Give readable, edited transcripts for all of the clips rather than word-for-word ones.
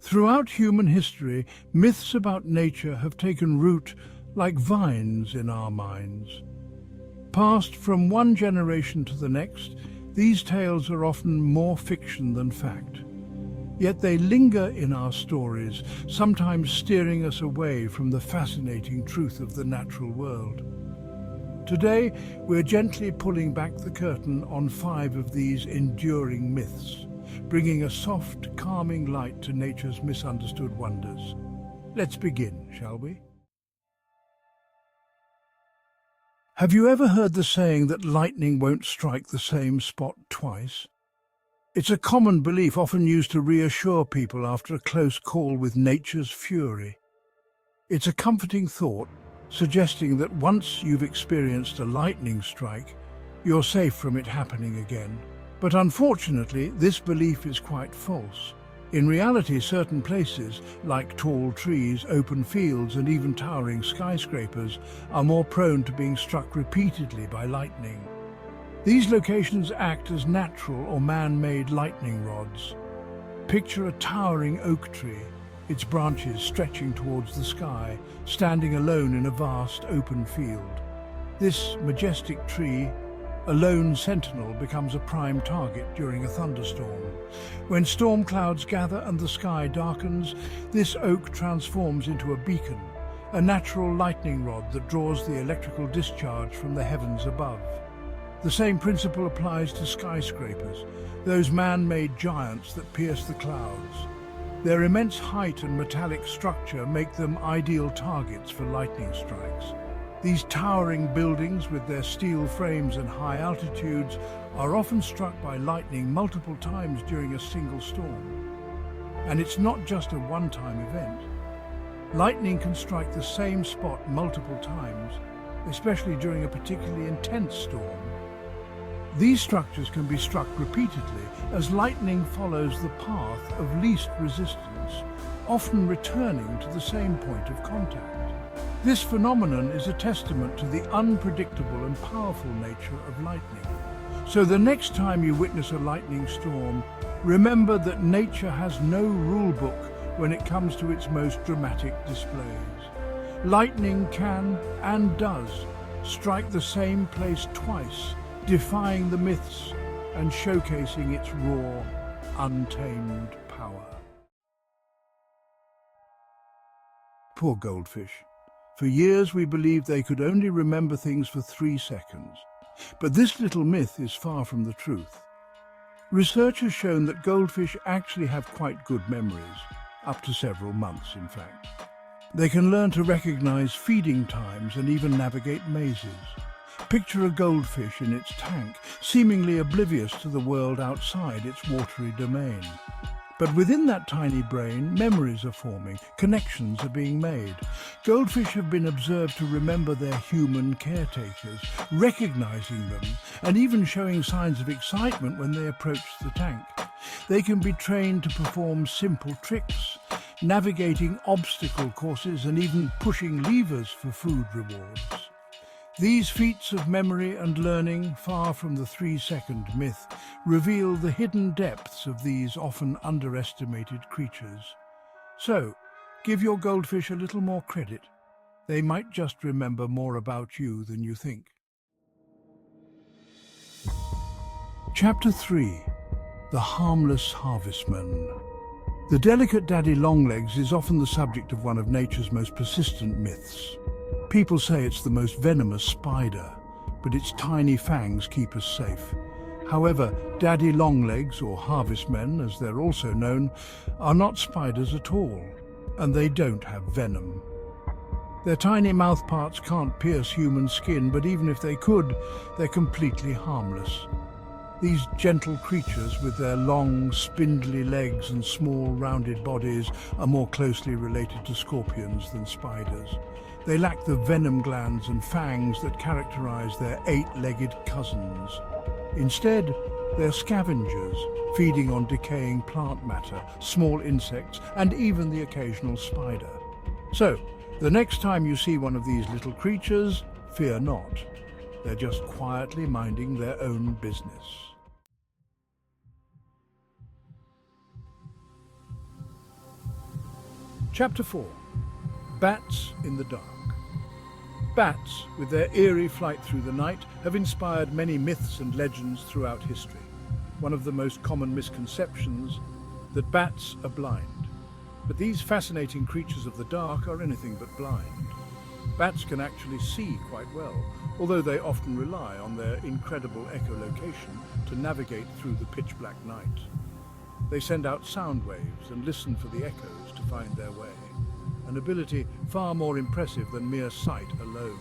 Throughout human history, myths about nature have taken root like vines in our minds. Passed from one generation to the next, these tales are often more fiction than fact. Yet they linger in our stories, sometimes steering us away from the fascinating truth of the natural world. Today, we're gently pulling back the curtain on 5 of these enduring myths, bringing a soft, calming light to nature's misunderstood wonders. Let's begin, shall we? Have you ever heard the saying that lightning won't strike the same spot twice? It's a common belief often used to reassure people after a close call with nature's fury. It's a comforting thought, suggesting that once you've experienced a lightning strike, you're safe from it happening again. But unfortunately, this belief is quite false. In reality, certain places, like tall trees, open fields, and even towering skyscrapers, are more prone to being struck repeatedly by lightning. These locations act as natural or man-made lightning rods. Picture a towering oak tree, its branches stretching towards the sky, standing alone in a vast open field. This majestic tree, a lone sentinel, becomes a prime target during a thunderstorm. When storm clouds gather and the sky darkens, this oak transforms into a beacon, a natural lightning rod that draws the electrical discharge from the heavens above. The same principle applies to skyscrapers, those man-made giants that pierce the clouds. Their immense height and metallic structure make them ideal targets for lightning strikes. These towering buildings, with their steel frames and high altitudes, are often struck by lightning multiple times during a single storm. And it's not just a one-time event. Lightning can strike the same spot multiple times, especially during a particularly intense storm. These structures can be struck repeatedly as lightning follows the path of least resistance, often returning to the same point of contact. This phenomenon is a testament to the unpredictable and powerful nature of lightning. So the next time you witness a lightning storm, remember that nature has no rule book when it comes to its most dramatic displays. Lightning can, and does, strike the same place twice, defying the myths and showcasing its raw, untamed power. Poor goldfish. For years we believed they could only remember things for 3 seconds. But this little myth is far from the truth. Research has shown that goldfish actually have quite good memories, up to several months in fact. They can learn to recognize feeding times and even navigate mazes. Picture a goldfish in its tank, seemingly oblivious to the world outside its watery domain. But within that tiny brain, memories are forming, connections are being made. Goldfish have been observed to remember their human caretakers, recognizing them, and even showing signs of excitement when they approach the tank. They can be trained to perform simple tricks, navigating obstacle courses and even pushing levers for food rewards. These feats of memory and learning, far from the 3-second myth, reveal the hidden depths of these often underestimated creatures. So, give your goldfish a little more credit. They might just remember more about you than you think. Chapter 3. The Harmless Harvestman. The delicate daddy longlegs is often the subject of one of nature's most persistent myths. People say it's the most venomous spider, but its tiny fangs keep us safe. However, daddy longlegs, or harvestmen as they're also known, are not spiders at all, and they don't have venom. Their tiny mouthparts can't pierce human skin, but even if they could, they're completely harmless. These gentle creatures, with their long, spindly legs and small, rounded bodies, are more closely related to scorpions than spiders. They lack the venom glands and fangs that characterize their 8-legged cousins. Instead, they're scavengers, feeding on decaying plant matter, small insects, and even the occasional spider. So, the next time you see one of these little creatures, fear not. They're just quietly minding their own business. Chapter 4. Bats in the Dark. Bats, with their eerie flight through the night, have inspired many myths and legends throughout history. One of the most common misconceptions, that bats are blind. But these fascinating creatures of the dark are anything but blind. Bats can actually see quite well, although they often rely on their incredible echolocation to navigate through the pitch-black night. They send out sound waves and listen for the echoes to find their way, an ability far more impressive than mere sight alone.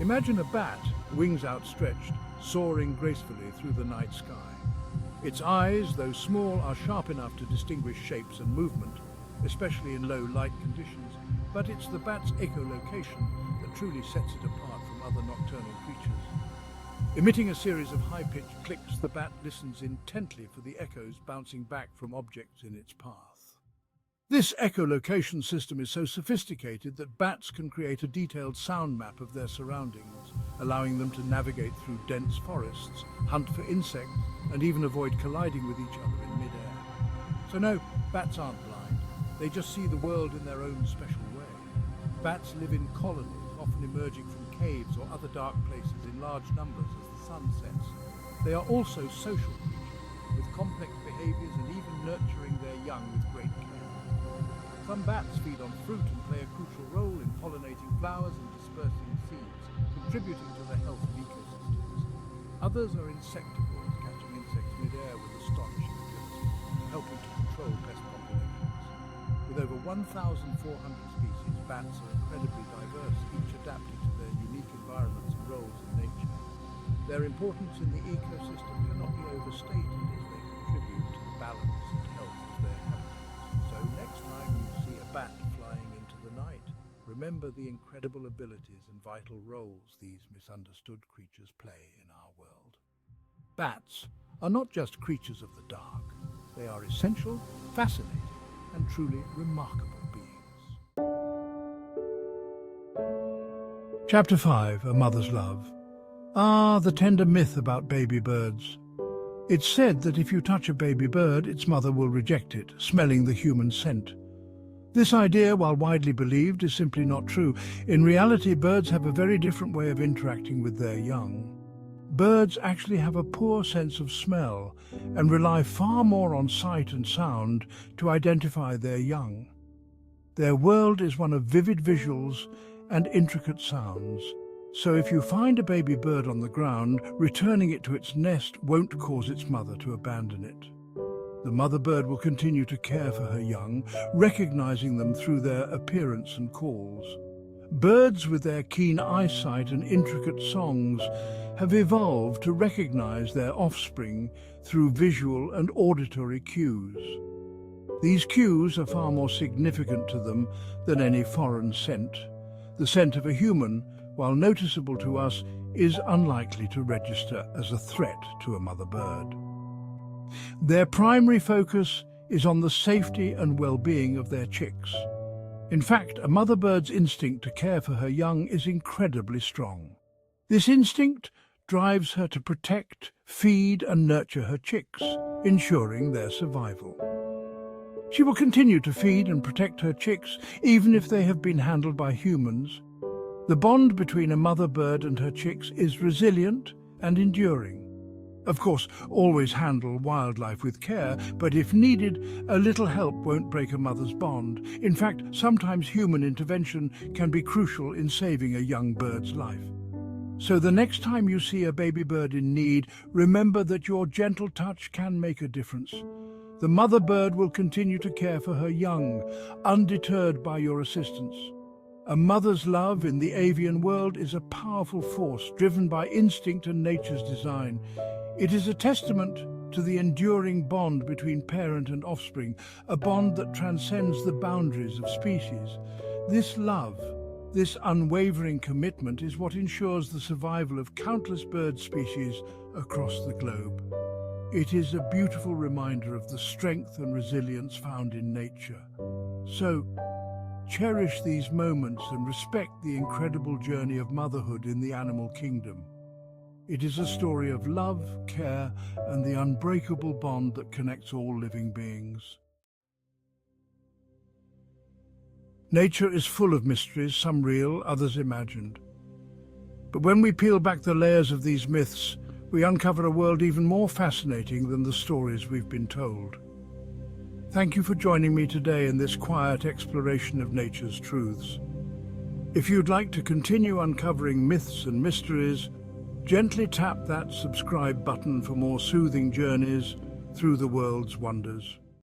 Imagine a bat, wings outstretched, soaring gracefully through the night sky. Its eyes, though small, are sharp enough to distinguish shapes and movement, especially in low light conditions, but it's the bat's echolocation that truly sets it apart from other nocturnal creatures. Emitting a series of high-pitched clicks, the bat listens intently for the echoes bouncing back from objects in its path. This echolocation system is so sophisticated that bats can create a detailed sound map of their surroundings, allowing them to navigate through dense forests, hunt for insects, and even avoid colliding with each other in mid-air. So no, bats aren't blind. They just see the world in their own special way. Bats live in colonies, often emerging from caves or other dark places in large numbers as the sun sets. They are also social creatures, with complex behaviors and even nurturing their young with great care. Some bats feed on fruit and play a crucial role in pollinating flowers and dispersing seeds, contributing to the health of ecosystems. Others are insectivores, catching insects mid-air with astonishing agility, helping to control pest populations. With over 1,400 species, bats are incredibly diverse, each adapting to their unique environments and roles in nature. Their importance in the ecosystem cannot be overstated as they contribute to the balance and health of their habitats. So next time you see a bat flying into the night, remember the incredible abilities and vital roles these misunderstood creatures play in our world. Bats are not just creatures of the dark. They are essential, fascinating, and truly remarkable beings. Chapter 5. A Mother's Love. The tender myth about baby birds. It's said that if you touch a baby bird, its mother will reject it, smelling the human scent. This idea, while widely believed, is simply not true. In reality, birds have a very different way of interacting with their young. Birds actually have a poor sense of smell and rely far more on sight and sound to identify their young. Their world is one of vivid visuals and intricate sounds. So if you find a baby bird on the ground, returning it to its nest won't cause its mother to abandon it. The mother bird will continue to care for her young, recognizing them through their appearance and calls. Birds with their keen eyesight and intricate songs have evolved to recognize their offspring through visual and auditory cues. These cues are far more significant to them than any foreign scent. The scent of a human, while noticeable to us, is unlikely to register as a threat to a mother bird. Their primary focus is on the safety and well-being of their chicks. In fact, a mother bird's instinct to care for her young is incredibly strong. This instinct drives her to protect, feed and nurture her chicks, ensuring their survival. She will continue to feed and protect her chicks even if they have been handled by humans. The bond between a mother bird and her chicks is resilient and enduring. Of course, always handle wildlife with care, but if needed, a little help won't break a mother's bond. In fact, sometimes human intervention can be crucial in saving a young bird's life. So the next time you see a baby bird in need, remember that your gentle touch can make a difference. The mother bird will continue to care for her young, undeterred by your assistance. A mother's love in the avian world is a powerful force driven by instinct and nature's design. It is a testament to the enduring bond between parent and offspring, a bond that transcends the boundaries of species. This love, this unwavering commitment is what ensures the survival of countless bird species across the globe. It is a beautiful reminder of the strength and resilience found in nature. So, cherish these moments and respect the incredible journey of motherhood in the animal kingdom. It is a story of love, care, and the unbreakable bond that connects all living beings. Nature is full of mysteries, some real, others imagined. But when we peel back the layers of these myths, we uncover a world even more fascinating than the stories we've been told. Thank you for joining me today in this quiet exploration of nature's truths. If you'd like to continue uncovering myths and mysteries, gently tap that subscribe button for more soothing journeys through the world's wonders.